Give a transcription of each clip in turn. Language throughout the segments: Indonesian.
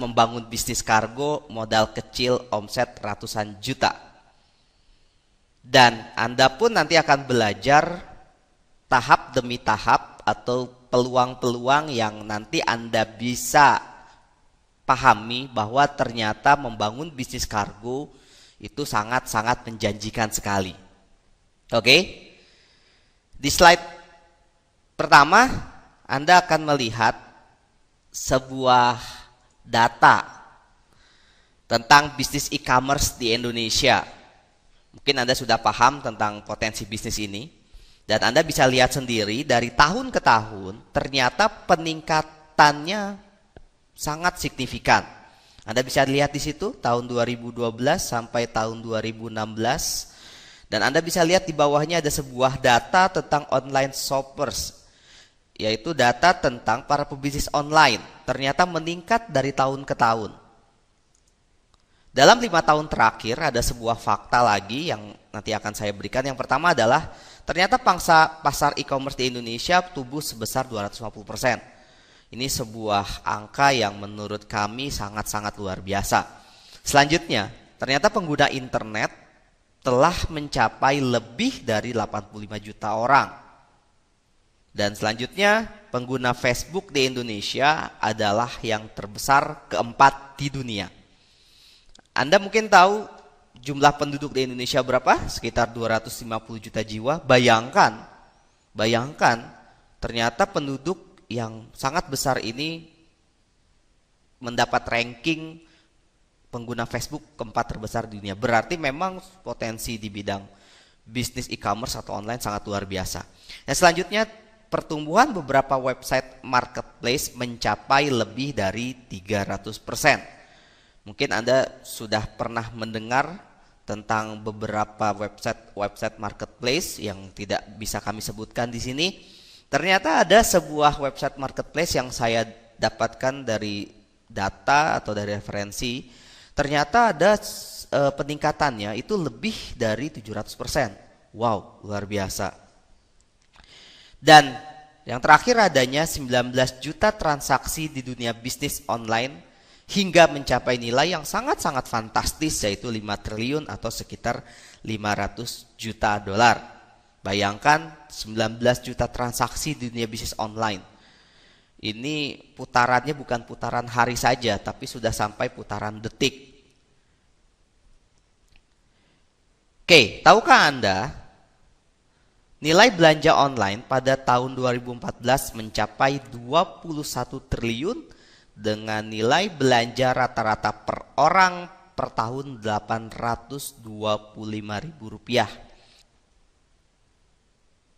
membangun bisnis kargo, modal kecil, omset ratusan juta. Dan Anda pun nanti akan belajar tahap demi tahap atau peluang-peluang yang nanti Anda bisa pahami bahwa ternyata membangun bisnis kargo itu sangat-sangat menjanjikan sekali. Oke? Di slide pertama, Anda akan melihat sebuah data tentang bisnis e-commerce di Indonesia. Mungkin Anda sudah paham tentang potensi bisnis ini. Dan Anda bisa lihat sendiri dari tahun ke tahun, ternyata peningkatannya sangat signifikan. Anda bisa lihat di situ tahun 2012 sampai tahun 2016. Dan Anda bisa lihat di bawahnya ada sebuah data tentang online shoppers, yaitu data tentang para pebisnis online. Ternyata meningkat dari tahun ke tahun. Dalam 5 tahun terakhir ada sebuah fakta lagi yang nanti akan saya berikan. Yang pertama adalah ternyata pangsa pasar e-commerce di Indonesia tumbuh sebesar 250%. Ini sebuah angka yang menurut kami sangat-sangat luar biasa. Selanjutnya, ternyata pengguna internet telah mencapai lebih dari 85 juta orang. Dan selanjutnya, pengguna Facebook di Indonesia adalah yang terbesar keempat di dunia. Anda mungkin tahu jumlah penduduk di Indonesia berapa? Sekitar 250 juta jiwa. Bayangkan, ternyata penduduk yang sangat besar ini mendapat ranking pengguna Facebook keempat terbesar di dunia. Berarti memang potensi di bidang bisnis e-commerce atau online sangat luar biasa. Nah, selanjutnya pertumbuhan beberapa website marketplace mencapai lebih dari 300%. Mungkin Anda sudah pernah mendengar tentang beberapa website marketplace yang tidak bisa kami sebutkan di sini. Ternyata ada sebuah website marketplace yang saya dapatkan dari data atau dari referensi. Ternyata ada peningkatannya itu lebih dari 700%. Wow, luar biasa. Dan yang terakhir adanya 19 juta transaksi di dunia bisnis online hingga mencapai nilai yang sangat-sangat fantastis, yaitu 5 triliun atau sekitar 500 juta dolar. Bayangkan 19 juta transaksi di dunia bisnis online. Ini putarannya bukan putaran hari saja, tapi sudah sampai putaran detik. Oke, tahukah Anda nilai belanja online pada tahun 2014 mencapai 21 triliun dengan nilai belanja rata-rata per orang per tahun Rp825.000.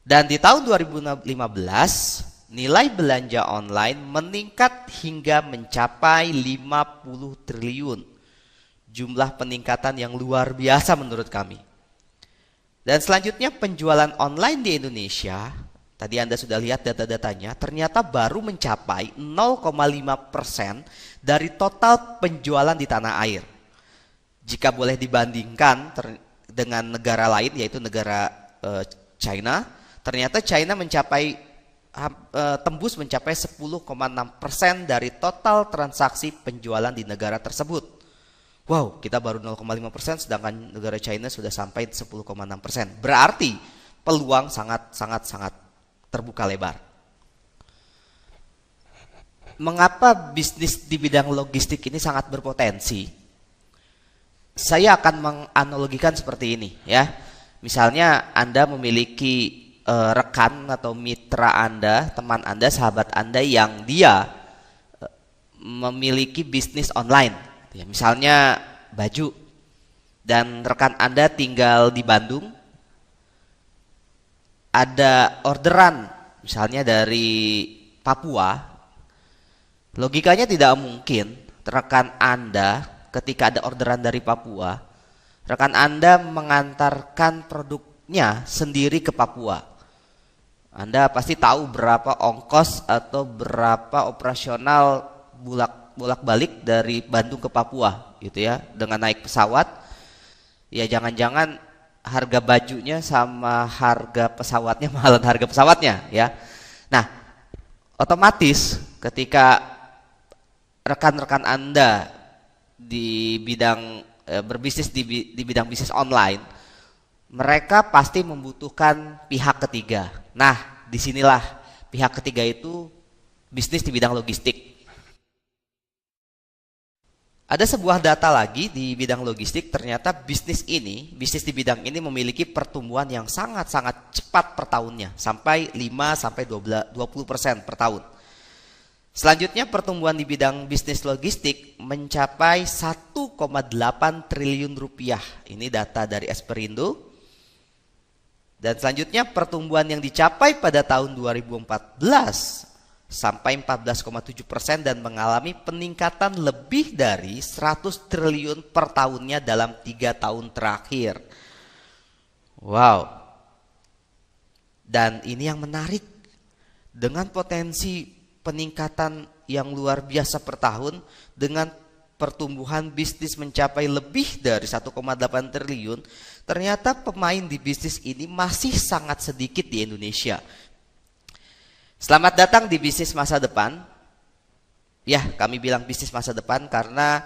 Dan di tahun 2015 nilai belanja online meningkat hingga mencapai 50 triliun. Jumlah peningkatan yang luar biasa menurut kami. Dan selanjutnya penjualan online di Indonesia, tadi Anda sudah lihat data-datanya, ternyata baru mencapai 0,5% dari total penjualan di tanah air. Jika boleh dibandingkan dengan negara lain, yaitu negara China, ternyata China tembus mencapai 10,6% dari total transaksi penjualan di negara tersebut. Wow, kita baru 0,5%, sedangkan negara China sudah sampai 10,6%. Berarti peluang sangat terbuka lebar. Mengapa bisnis di bidang logistik ini sangat berpotensi? Saya akan menganalogikan seperti ini, ya. Misalnya Anda memiliki rekan atau mitra Anda, teman Anda, sahabat Anda yang dia memiliki bisnis online. Ya, misalnya baju, dan rekan Anda tinggal di Bandung, ada orderan misalnya dari Papua. Logikanya tidak mungkin rekan Anda ketika ada orderan dari Papua, rekan Anda mengantarkan produknya sendiri ke Papua. Anda pasti tahu berapa ongkos atau berapa operasional bolak-balik dari Bandung ke Papua gitu ya, dengan naik pesawat. Ya jangan-jangan harga bajunya sama harga pesawatnya mahalan harga pesawatnya ya. Nah, otomatis ketika rekan-rekan Anda di bidang berbisnis di bidang bisnis online, mereka pasti membutuhkan pihak ketiga. Nah, disinilah pihak ketiga itu bisnis di bidang logistik. Ada sebuah data lagi di bidang logistik, ternyata bisnis di bidang ini memiliki pertumbuhan yang sangat-sangat cepat per tahunnya, sampai 5-20% per tahun. Selanjutnya pertumbuhan di bidang bisnis logistik mencapai 1,8 triliun rupiah. Ini data dari Esperindo. Dan selanjutnya pertumbuhan yang dicapai pada tahun 2014 sampai 14,7% dan mengalami peningkatan lebih dari 100 triliun per tahunnya dalam 3 tahun terakhir. Wow. Dan ini yang menarik, dengan potensi peningkatan yang luar biasa per tahun, dengan pertumbuhan bisnis mencapai lebih dari 1,8 triliun, ternyata pemain di bisnis ini masih sangat sedikit di Indonesia. Selamat datang di bisnis masa depan. Ya, kami bilang bisnis masa depan karena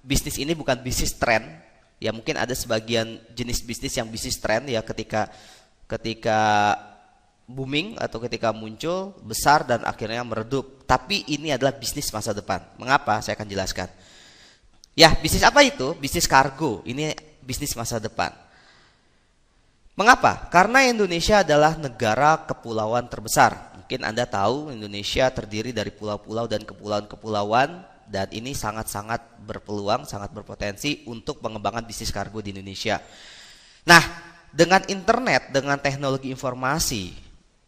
bisnis ini bukan bisnis tren. Ya, mungkin ada sebagian jenis bisnis yang bisnis tren ya, ketika booming atau ketika muncul besar dan akhirnya meredup. Tapi ini adalah bisnis masa depan. Mengapa? Saya akan jelaskan. Ya, bisnis apa itu? Bisnis kargo. Ini bisnis masa depan. Mengapa? Karena Indonesia adalah negara kepulauan terbesar. Mungkin Anda tahu Indonesia terdiri dari pulau-pulau dan kepulauan-kepulauan, dan ini sangat-sangat berpeluang, sangat berpotensi untuk pengembangan bisnis kargo di Indonesia. Nah, dengan internet, dengan teknologi informasi,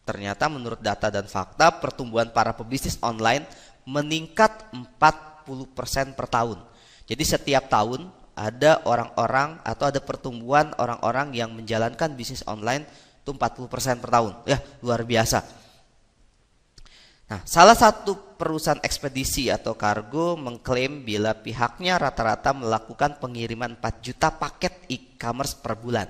ternyata menurut data dan fakta pertumbuhan para pebisnis online meningkat 40% per tahun. Jadi setiap tahun ada orang-orang atau ada pertumbuhan orang-orang yang menjalankan bisnis online itu 40% per tahun. Ya, luar biasa. Nah, salah satu perusahaan ekspedisi atau kargo mengklaim bila pihaknya rata-rata melakukan pengiriman 4 juta paket e-commerce per bulan.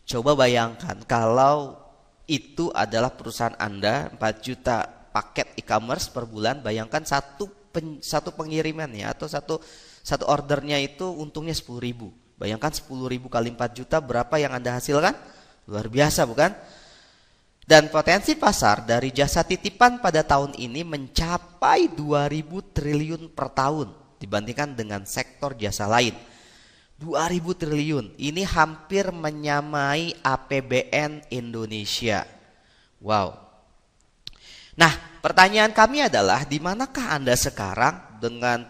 Coba bayangkan kalau itu adalah perusahaan Anda, 4 juta paket e-commerce per bulan, bayangkan satu pengirimannya atau satu ordernya itu untungnya 10.000. Bayangkan 10.000 kali 4 juta, berapa yang Anda hasilkan? Luar biasa, bukan? Dan potensi pasar dari jasa titipan pada tahun ini mencapai 2.000 triliun per tahun dibandingkan dengan sektor jasa lain. 2.000 triliun, ini hampir menyamai APBN Indonesia. Wow. Nah, pertanyaan kami adalah, di manakah Anda sekarang dengan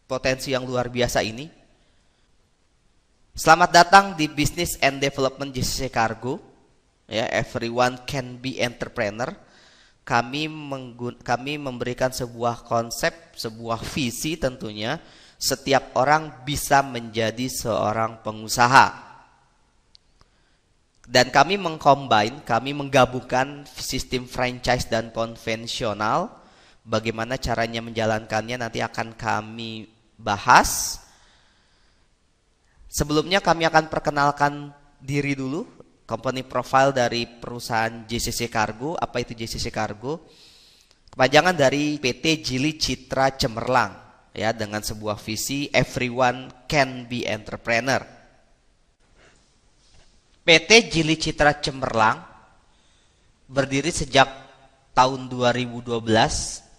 potensi yang luar biasa ini? Selamat datang di Business and Development JCC Cargo. Ya, everyone can be entrepreneur. Kami memberikan sebuah konsep, sebuah visi tentunya. Setiap orang bisa menjadi seorang pengusaha. Dan kami kami menggabungkan sistem franchise dan konvensional. Bagaimana caranya menjalankannya nanti akan kami bahas. Sebelumnya kami akan perkenalkan diri dulu. Company profile dari perusahaan JCC Cargo. Apa itu JCC Cargo? Kepanjangan dari PT Jili Citra Cemerlang, ya, dengan sebuah visi everyone can be entrepreneur. PT Jili Citra Cemerlang berdiri sejak tahun 2012.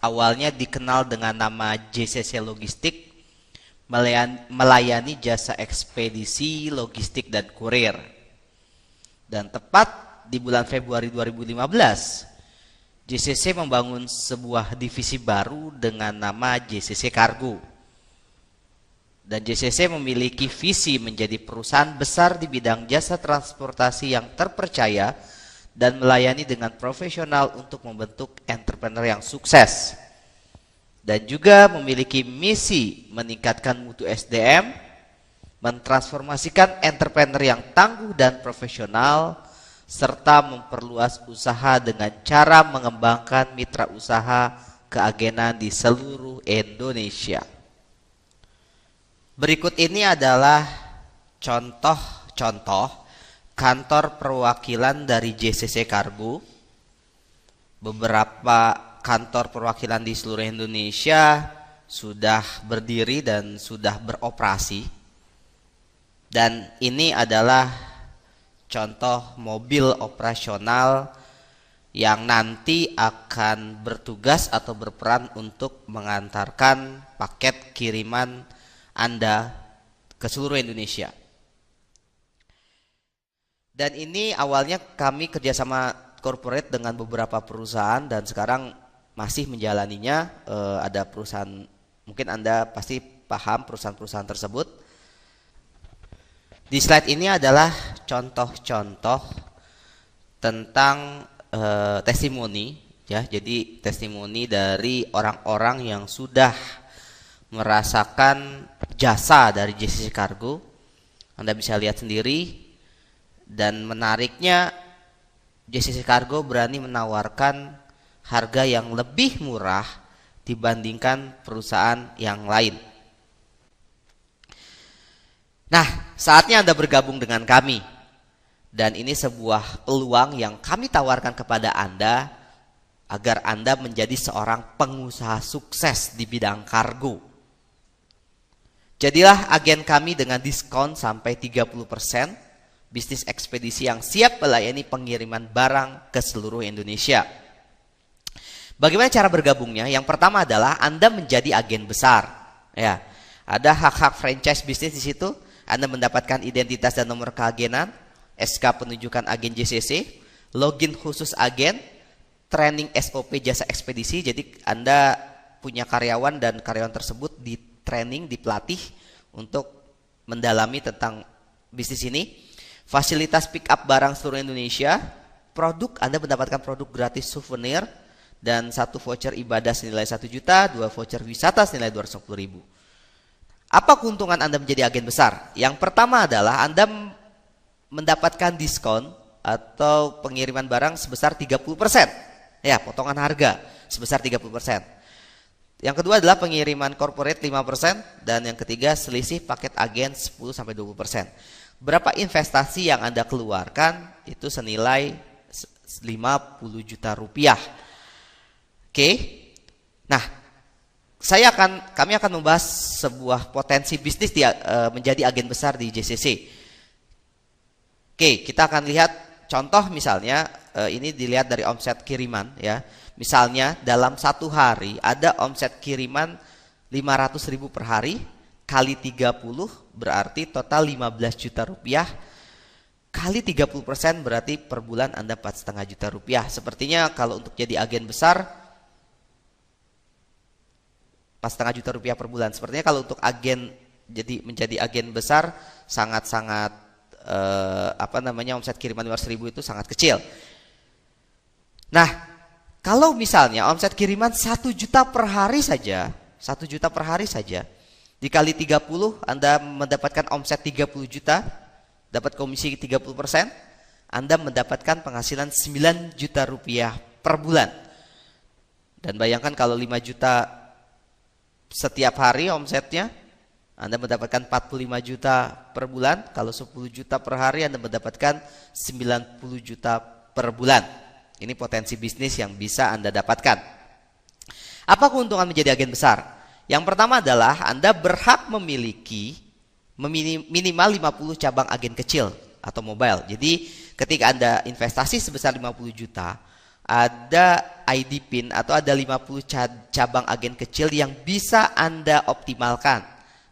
Awalnya dikenal dengan nama JCC Logistik, melayani jasa ekspedisi, logistik, dan kurir. Dan tepat di bulan Februari 2015, JCC membangun sebuah divisi baru dengan nama JCC Cargo. Dan JCC memiliki visi menjadi perusahaan besar di bidang jasa transportasi yang terpercaya dan melayani dengan profesional untuk membentuk entrepreneur yang sukses. Dan juga memiliki misi meningkatkan mutu SDM, mentransformasikan entrepreneur yang tangguh dan profesional, serta memperluas usaha dengan cara mengembangkan mitra usaha keagenan di seluruh Indonesia. Berikut ini adalah contoh-contoh kantor perwakilan dari JCC Cargo. Beberapa kantor perwakilan di seluruh Indonesia sudah berdiri dan sudah beroperasi. Dan ini adalah contoh mobil operasional yang nanti akan bertugas atau berperan untuk mengantarkan paket kiriman Anda ke seluruh Indonesia. Dan ini awalnya kami kerjasama corporate dengan beberapa perusahaan dan sekarang masih menjalaninya. Ada perusahaan, mungkin Anda pasti paham perusahaan-perusahaan tersebut. Di slide ini adalah contoh-contoh tentang testimoni, ya. Jadi testimoni dari orang-orang yang sudah merasakan jasa dari JCC Cargo. Anda bisa lihat sendiri, dan menariknya JCC Cargo berani menawarkan harga yang lebih murah dibandingkan perusahaan yang lain. Nah, saatnya Anda bergabung dengan kami. Dan ini sebuah peluang yang kami tawarkan kepada Anda agar Anda menjadi seorang pengusaha sukses di bidang kargo. Jadilah agen kami dengan diskon sampai 30%, bisnis ekspedisi yang siap melayani pengiriman barang ke seluruh Indonesia. Bagaimana cara bergabungnya? Yang pertama adalah Anda menjadi agen besar. Ya, ada hak-hak franchise bisnis di situ. Anda mendapatkan identitas dan nomor keagenan, SK penunjukan agen JCC, login khusus agen, training SOP jasa ekspedisi. Jadi Anda punya karyawan dan karyawan tersebut di training, dipelatih untuk mendalami tentang bisnis ini. Fasilitas pick up barang seluruh Indonesia, produk Anda mendapatkan produk gratis souvenir dan 1 voucher ibadah senilai 1 juta, 2 voucher wisata senilai 250.000. Apa keuntungan Anda menjadi agen besar? Yang pertama adalah Anda mendapatkan diskon atau pengiriman barang sebesar 30%. Ya, potongan harga sebesar 30%. Yang kedua adalah pengiriman corporate 5%, dan yang ketiga selisih paket agen 10-20%. Berapa investasi yang Anda keluarkan? Itu senilai 50 juta rupiah. Oke. Nah, kami akan membahas sebuah potensi bisnis menjadi agen besar di JCC. Oke, kita akan lihat contoh misalnya, ini dilihat dari omset kiriman, ya. Misalnya dalam 1 hari ada omset kiriman 500.000 per hari, kali 30 berarti total 15 juta rupiah, kali 30% berarti per bulan Anda 4,5 juta rupiah. Sepertinya kalau untuk jadi agen besar 4,5 juta rupiah per bulan. Sepertinya kalau untuk menjadi agen besar sangat-sangat omset kiriman 500.000 itu sangat kecil. Nah, kalau misalnya omset kiriman 1 juta per hari saja, 1 juta per hari saja, dikali 30, Anda mendapatkan omset 30 juta, dapat komisi 30%, Anda mendapatkan penghasilan 9 juta rupiah per bulan. Dan bayangkan kalau 5 juta setiap hari omsetnya, Anda mendapatkan 45 juta per bulan. Kalau 10 juta per hari, Anda mendapatkan 90 juta per bulan. Ini potensi bisnis yang bisa Anda dapatkan. Apa keuntungan menjadi agen besar? Yang pertama adalah Anda berhak memiliki minimal 50 cabang agen kecil atau mobile. Jadi ketika Anda investasi sebesar 50 juta, ada ID PIN atau ada 50 cabang agen kecil yang bisa Anda optimalkan.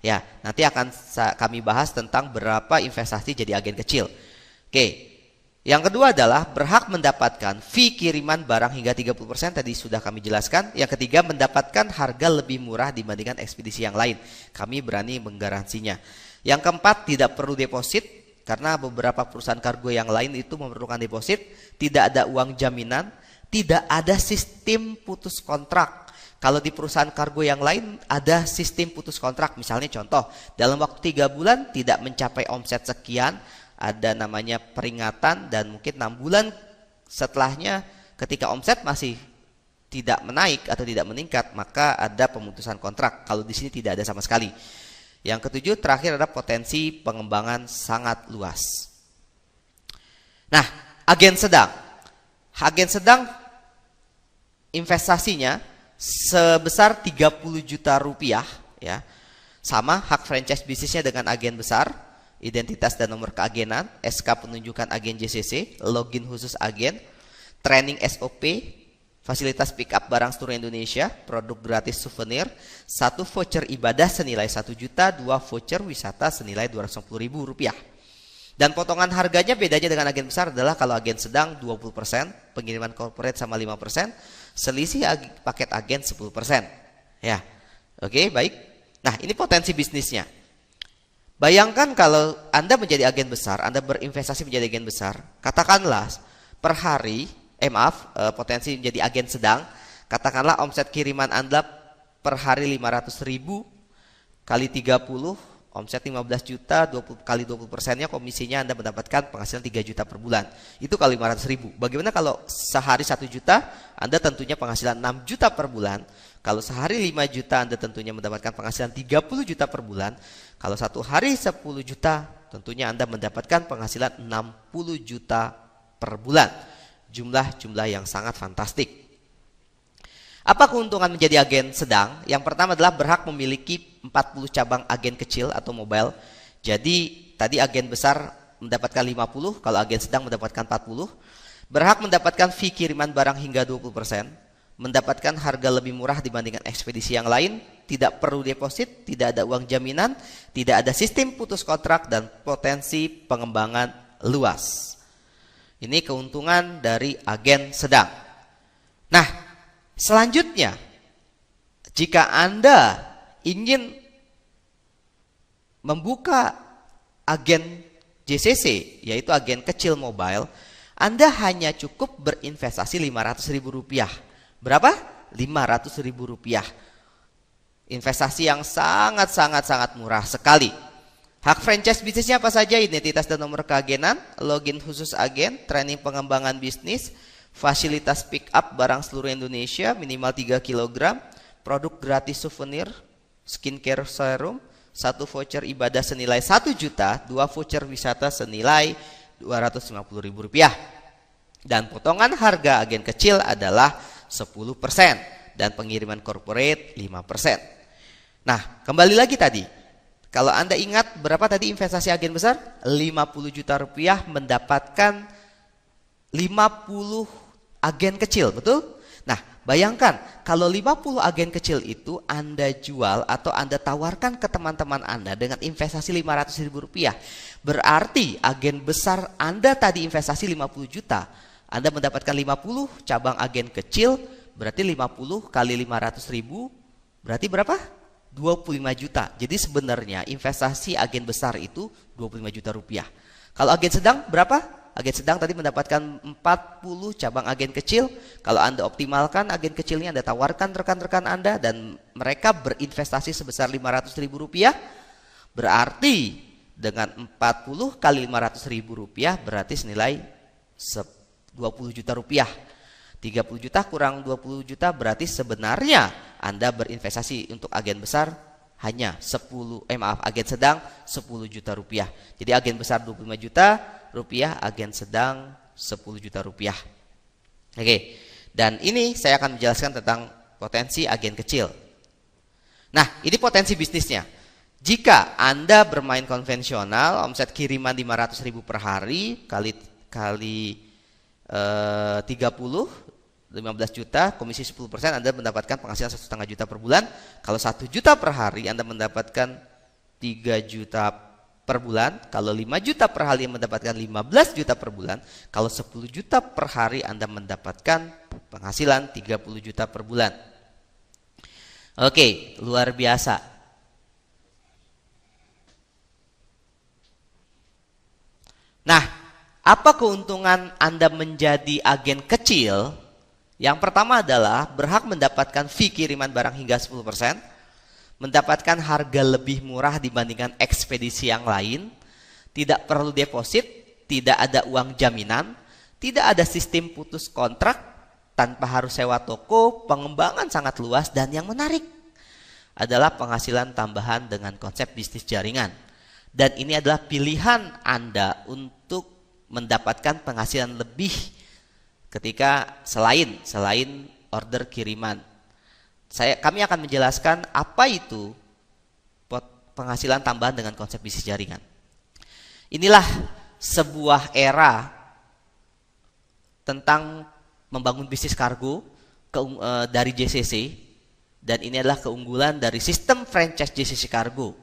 Ya, nanti akan kami bahas tentang berapa investasi jadi agen kecil. Oke. Yang kedua adalah berhak mendapatkan fee kiriman barang hingga 30%, tadi sudah kami jelaskan. Yang ketiga, mendapatkan harga lebih murah dibandingkan ekspedisi yang lain. Kami berani menggaransinya. Yang keempat, tidak perlu deposit karena beberapa perusahaan kargo yang lain itu memerlukan deposit, tidak ada uang jaminan, tidak ada sistem putus kontrak. Kalau di perusahaan kargo yang lain ada sistem putus kontrak. Misalnya contoh, dalam waktu 3 bulan tidak mencapai omset sekian, ada namanya peringatan, dan mungkin 6 bulan setelahnya ketika omset masih tidak menaik atau tidak meningkat, maka ada pemutusan kontrak. Kalau di sini tidak ada sama sekali. Yang ketujuh, terakhir ada potensi pengembangan sangat luas. Nah, agen sedang. Agen sedang investasinya sebesar 30 juta rupiah ya. Sama hak franchise bisnisnya dengan agen besar, identitas dan nomor keagenan, SK penunjukan agen JCC, login khusus agen, training SOP, fasilitas pick up barang seluruh Indonesia, produk gratis souvenir, 1 voucher ibadah senilai 1 juta, 2 voucher wisata senilai Rp250.000. Dan potongan harganya bedanya dengan agen besar adalah kalau agen sedang 20%, pengiriman corporate sama 5%, selisih paket agen 10%. Ya. Oke, baik. Nah, ini potensi bisnisnya. Bayangkan kalau Anda menjadi agen besar, Anda berinvestasi menjadi agen besar, katakanlah per hari, potensi menjadi agen sedang, katakanlah omset kiriman Anda per hari 500.000 kali 30, omset 15 juta, 20 kali 20%-nya komisinya Anda mendapatkan penghasilan 3 juta per bulan. Itu kali 500.000. Bagaimana kalau sehari 1 juta, Anda tentunya penghasilan 6 juta per bulan. Kalau sehari 5 juta, Anda tentunya mendapatkan penghasilan 30 juta per bulan. Kalau satu hari 10 juta, tentunya Anda mendapatkan penghasilan 60 juta per bulan. Jumlah-jumlah yang sangat fantastik. Apa keuntungan menjadi agen sedang? Yang pertama adalah berhak memiliki 40 cabang agen kecil atau mobile. Jadi tadi agen besar mendapatkan 50, kalau agen sedang mendapatkan 40. Berhak mendapatkan fee kiriman barang hingga 20%. Mendapatkan harga lebih murah dibandingkan ekspedisi yang lain, tidak perlu deposit, tidak ada uang jaminan, tidak ada sistem putus kontrak, dan potensi pengembangan luas. Ini keuntungan dari agen sedang. Nah, selanjutnya, jika Anda ingin membuka agen JCC, yaitu agen kecil mobile, Anda hanya cukup berinvestasi Rp500.000. Berapa? Rp500.000. Investasi yang sangat murah sekali. Hak franchise bisnisnya apa saja? Identitas dan nomor keagenan, login khusus agen, training pengembangan bisnis, fasilitas pick up barang seluruh Indonesia minimal 3 kg, produk gratis souvenir, skincare serum, 1 voucher ibadah senilai 1 juta, 2 voucher wisata senilai Rp250.000. Dan potongan harga agen kecil adalah 10% dan pengiriman corporate 5%. Nah, kembali lagi tadi. Kalau Anda ingat berapa tadi investasi agen besar? 50 juta rupiah mendapatkan 50 agen kecil, betul? Nah, bayangkan kalau 50 agen kecil itu Anda jual atau Anda tawarkan ke teman-teman Anda dengan investasi Rp500.000. Berarti agen besar Anda tadi investasi 50 juta. Anda mendapatkan 50 cabang agen kecil, berarti 50 kali 500.000, berarti berapa? 25 juta. Jadi sebenarnya investasi agen besar itu 25 juta rupiah. Kalau agen sedang berapa? Agen sedang tadi mendapatkan 40 cabang agen kecil. Kalau Anda optimalkan agen kecilnya, Anda tawarkan rekan-rekan Anda dan mereka berinvestasi sebesar Rp500.000, berarti dengan 40 kali Rp500.000 berarti senilai 20 juta rupiah. 30 juta kurang 20 juta berarti sebenarnya Anda berinvestasi untuk agen besar hanya agen sedang 10 juta rupiah. Jadi agen besar 25 juta rupiah, agen sedang 10 juta rupiah. Oke. Dan ini saya akan menjelaskan tentang potensi agen kecil. Nah, ini potensi bisnisnya. Jika Anda bermain konvensional, omset kiriman 500.000 per hari kali 30, 15 juta, komisi 10%, Anda mendapatkan penghasilan 1,5 juta per bulan. Kalau 1 juta per hari, Anda mendapatkan 3 juta per bulan. Kalau 5 juta per hari, mendapatkan 15 juta per bulan. Kalau 10 juta per hari, Anda mendapatkan penghasilan 30 juta per bulan. Oke, luar biasa. Nah, apa keuntungan Anda menjadi agen kecil? Yang pertama adalah berhak mendapatkan fee kiriman barang hingga 10%, mendapatkan harga lebih murah dibandingkan ekspedisi yang lain, tidak perlu deposit, tidak ada uang jaminan, tidak ada sistem putus kontrak, tanpa harus sewa toko, pengembangan sangat luas, dan yang menarik adalah penghasilan tambahan dengan konsep bisnis jaringan. Dan ini adalah pilihan Anda untuk mendapatkan penghasilan lebih ketika selain order kiriman. Kami akan menjelaskan apa itu penghasilan tambahan dengan konsep bisnis jaringan. Inilah sebuah era tentang membangun bisnis kargo dari JCC, dan ini adalah keunggulan dari sistem franchise JCC Kargo.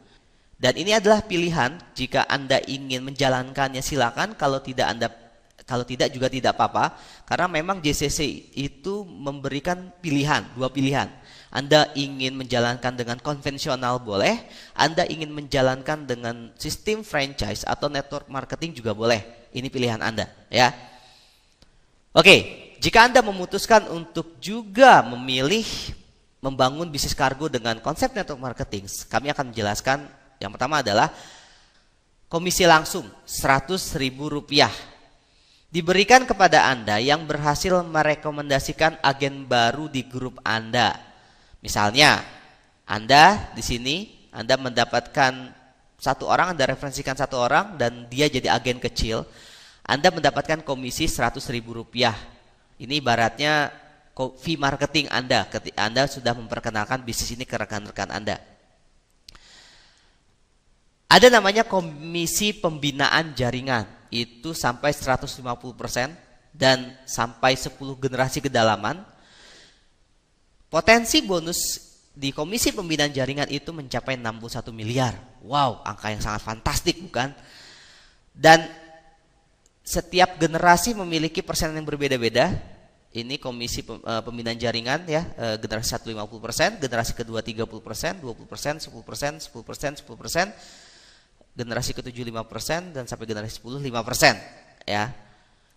Dan ini adalah pilihan, jika Anda ingin menjalankannya silakan, kalau tidak juga tidak apa-apa, karena memang JCC itu memberikan pilihan, dua pilihan. Anda ingin menjalankan dengan konvensional boleh, Anda ingin menjalankan dengan sistem franchise atau network marketing juga boleh. Ini pilihan Anda, ya. Oke, jika Anda memutuskan untuk juga memilih membangun bisnis kargo dengan konsep network marketing, kami akan menjelaskan. Yang pertama adalah komisi langsung Rp100.000 diberikan kepada Anda yang berhasil merekomendasikan agen baru di grup Anda. Misalnya, Anda di sini, Anda mendapatkan satu orang, Anda referensikan satu orang, dan dia jadi agen kecil, Anda mendapatkan komisi Rp100.000. Ini ibaratnya fee marketing Anda, ketika Anda sudah memperkenalkan bisnis ini ke rekan-rekan Anda. Ada namanya komisi pembinaan jaringan, itu sampai 150% dan sampai 10 generasi kedalaman. Potensi bonus di komisi pembinaan jaringan itu mencapai 61 miliar. Wow, angka yang sangat fantastik, bukan? Dan setiap generasi memiliki persenan yang berbeda-beda. Ini komisi pembinaan jaringan, ya, generasi 1 50%, generasi kedua 30%, 20%, 10%, 10%, 10%, generasi ke-7 5%, dan sampai generasi 10 5%, ya.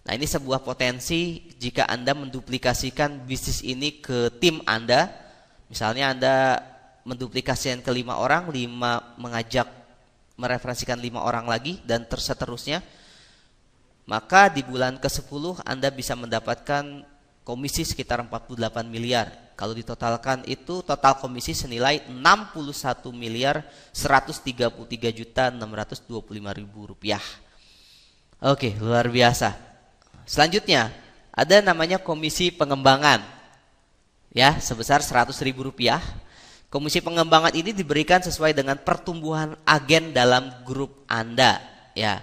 Nah, ini sebuah potensi jika Anda menduplikasikan bisnis ini ke tim Anda. Misalnya Anda menduplikasikan ke 5 orang, 5 mengajak mereferensikan 5 orang lagi, dan seterusnya. Maka di bulan ke-10 Anda bisa mendapatkan komisi sekitar 48 miliar. Kalau ditotalkan itu total komisi senilai 61 miliar 133 juta 625 ribu rupiah. Oke, luar biasa. Selanjutnya ada namanya komisi pengembangan, ya, sebesar Rp100.000. Komisi pengembangan ini diberikan sesuai dengan pertumbuhan agen dalam grup Anda, ya.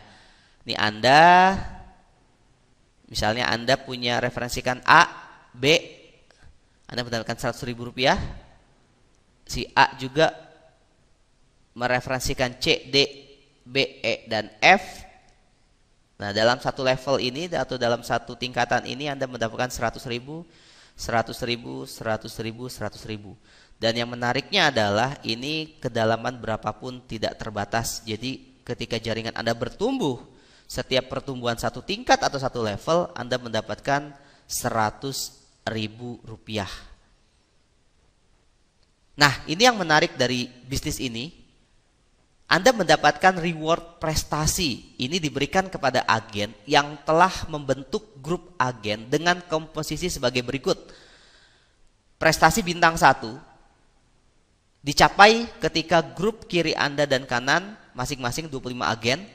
Ini Anda, misalnya Anda punya referensikan A, B, Anda mendapatkan Rp100.000. Si A juga mereferensikan C, D, B, E, dan F. Nah, dalam satu level ini atau dalam satu tingkatan ini Anda mendapatkan 100.000, 100.000, 100.000, 100.000. Dan yang menariknya adalah ini kedalaman berapapun tidak terbatas. Jadi ketika jaringan Anda bertumbuh, setiap pertumbuhan satu tingkat atau satu level Anda mendapatkan Rp100.000. Nah, ini yang menarik dari bisnis ini. Anda mendapatkan reward prestasi. Ini diberikan kepada agen yang telah membentuk grup agen dengan komposisi sebagai berikut. Prestasi bintang 1 dicapai ketika grup kiri Anda dan kanan masing-masing 25 agen.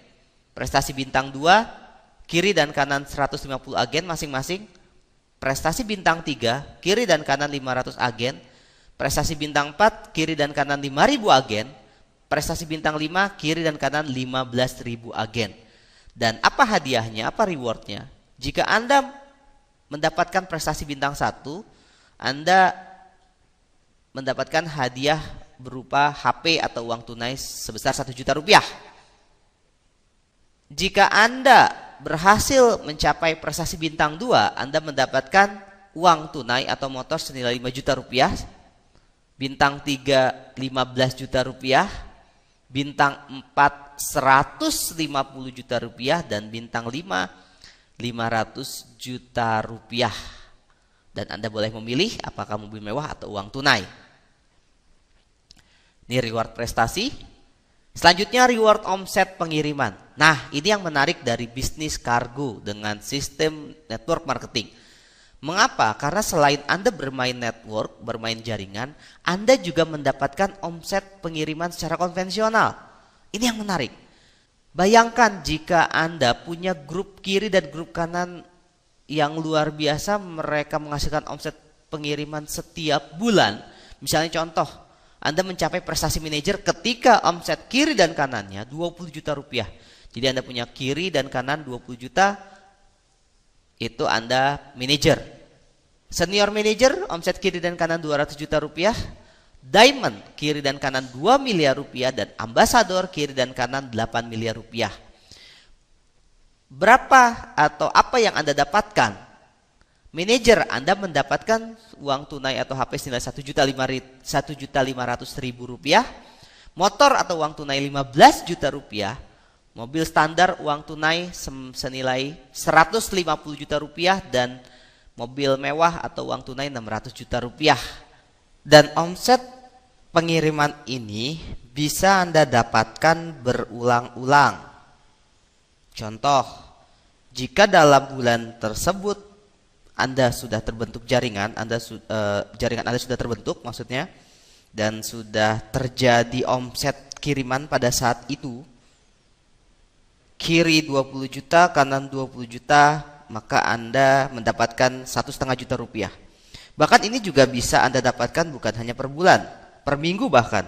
Prestasi bintang 2 kiri dan kanan 150 agen masing-masing. Prestasi bintang 3 kiri dan kanan 500 agen. Prestasi bintang 4 kiri dan kanan 5.000 agen. Prestasi bintang 5 kiri dan kanan 15.000 agen. Dan apa hadiahnya, apa rewardnya? Jika Anda mendapatkan prestasi bintang 1, Anda mendapatkan hadiah berupa HP atau uang tunai sebesar Rp1 juta. Jika Anda berhasil mencapai prestasi bintang 2, Anda mendapatkan uang tunai atau motor senilai Rp5 juta. Bintang 3 15 juta rupiah. Bintang 4 150 juta rupiah, dan bintang 5 500 juta rupiah. Dan Anda boleh memilih apakah mobil mewah atau uang tunai. Ini reward prestasi. Selanjutnya reward omset pengiriman. Nah, ini yang menarik dari bisnis kargo dengan sistem network marketing. Mengapa? Karena selain Anda bermain network, bermain jaringan, Anda juga mendapatkan omset pengiriman secara konvensional. Ini yang menarik. Bayangkan jika Anda punya grup kiri dan grup kanan yang luar biasa, mereka menghasilkan omset pengiriman setiap bulan Misalnya contoh, Anda mencapai prestasi manajer ketika omset kiri dan kanannya 20 juta rupiah. Jadi Anda punya kiri dan kanan 20 juta, itu Anda manajer. Senior manager, omset kiri dan kanan 200 juta rupiah. Diamond, kiri dan kanan 2 miliar rupiah. Dan ambasador, kiri dan kanan 8 miliar rupiah. Berapa atau apa yang Anda dapatkan? Manajer, Anda mendapatkan uang tunai atau HP senilai 1.500.000 rupiah. Motor atau uang tunai 15 juta rupiah. Mobil standar uang tunai senilai 150 juta rupiah. Dan mobil mewah atau uang tunai 600 juta rupiah. Dan omset pengiriman ini bisa Anda dapatkan berulang-ulang. Contoh, jika dalam bulan tersebut Anda sudah terbentuk jaringan, jaringan Anda sudah terbentuk maksudnya, dan sudah terjadi omset kiriman pada saat itu, kiri 20 juta, kanan 20 juta, maka Anda mendapatkan 1,5 juta rupiah. Bahkan ini juga bisa Anda dapatkan bukan hanya per bulan, per minggu bahkan.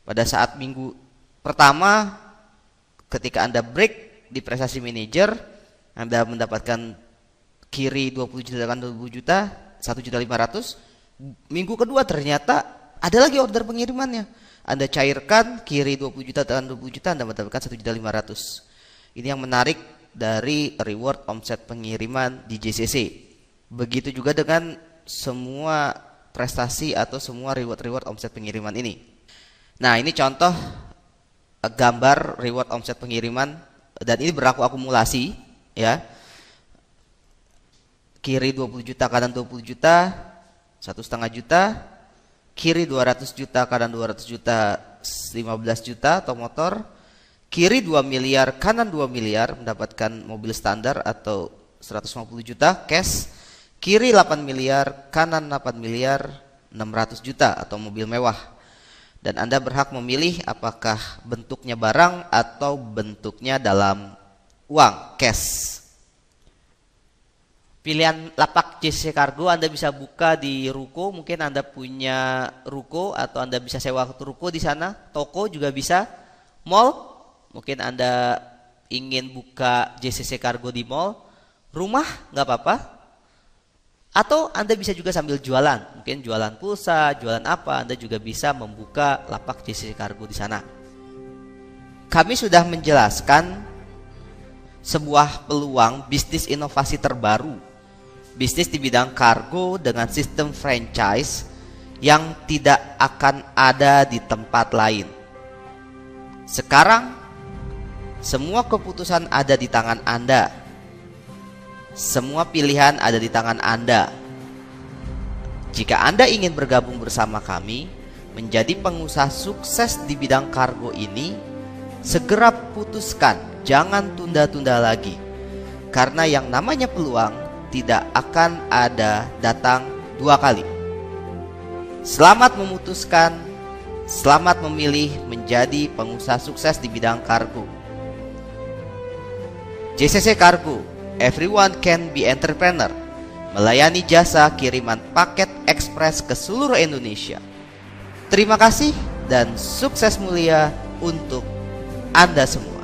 Pada saat minggu pertama, ketika Anda break di prestasi manajer, Anda mendapatkan kiri 20 juta, kan 20 juta, 1.500.000. Minggu kedua ternyata ada lagi order pengirimannya. Anda cairkan kiri 20 juta dan 20 juta, Anda mendapatkan 1.500.000. Ini yang menarik dari reward omset pengiriman di JCC. Begitu juga dengan semua prestasi atau semua reward omset pengiriman ini. Nah, ini contoh gambar reward omset pengiriman, dan ini berlaku akumulasi ya. Kiri 20 juta, kanan 20 juta, 1,5 juta. Kiri 200 juta, kanan 200 juta, 15 juta atau motor. Kiri 2 miliar, kanan 2 miliar, mendapatkan mobil standar atau 150 juta cash. Kiri 8 miliar, kanan 8 miliar, 600 juta atau mobil mewah. Dan Anda berhak memilih apakah bentuknya barang atau bentuknya dalam uang cash. Pilihan lapak JCC Cargo Anda bisa buka di ruko, mungkin Anda punya ruko atau Anda bisa sewa ruko di sana, toko juga bisa, mall, mungkin Anda ingin buka JCC Cargo di mall, rumah nggak apa-apa, atau Anda bisa juga sambil jualan, mungkin jualan pulsa, jualan apa, Anda juga bisa membuka lapak JCC Cargo di sana. Kami sudah menjelaskan sebuah peluang bisnis inovasi terbaru, bisnis di bidang kargo dengan sistem franchise yang tidak akan ada di tempat lain. Sekarang, semua keputusan ada di tangan Anda. Semua pilihan ada di tangan Anda. Jika Anda ingin bergabung bersama kami, menjadi pengusaha sukses di bidang kargo ini, segera putuskan, jangan tunda-tunda lagi. Karena yang namanya peluang tidak akan ada datang dua kali. Selamat memutuskan, selamat memilih menjadi pengusaha sukses di bidang kargo. JCC Cargo, everyone can be entrepreneur, melayani jasa kiriman paket ekspres ke seluruh Indonesia. Terima kasih dan sukses mulia untuk Anda semua.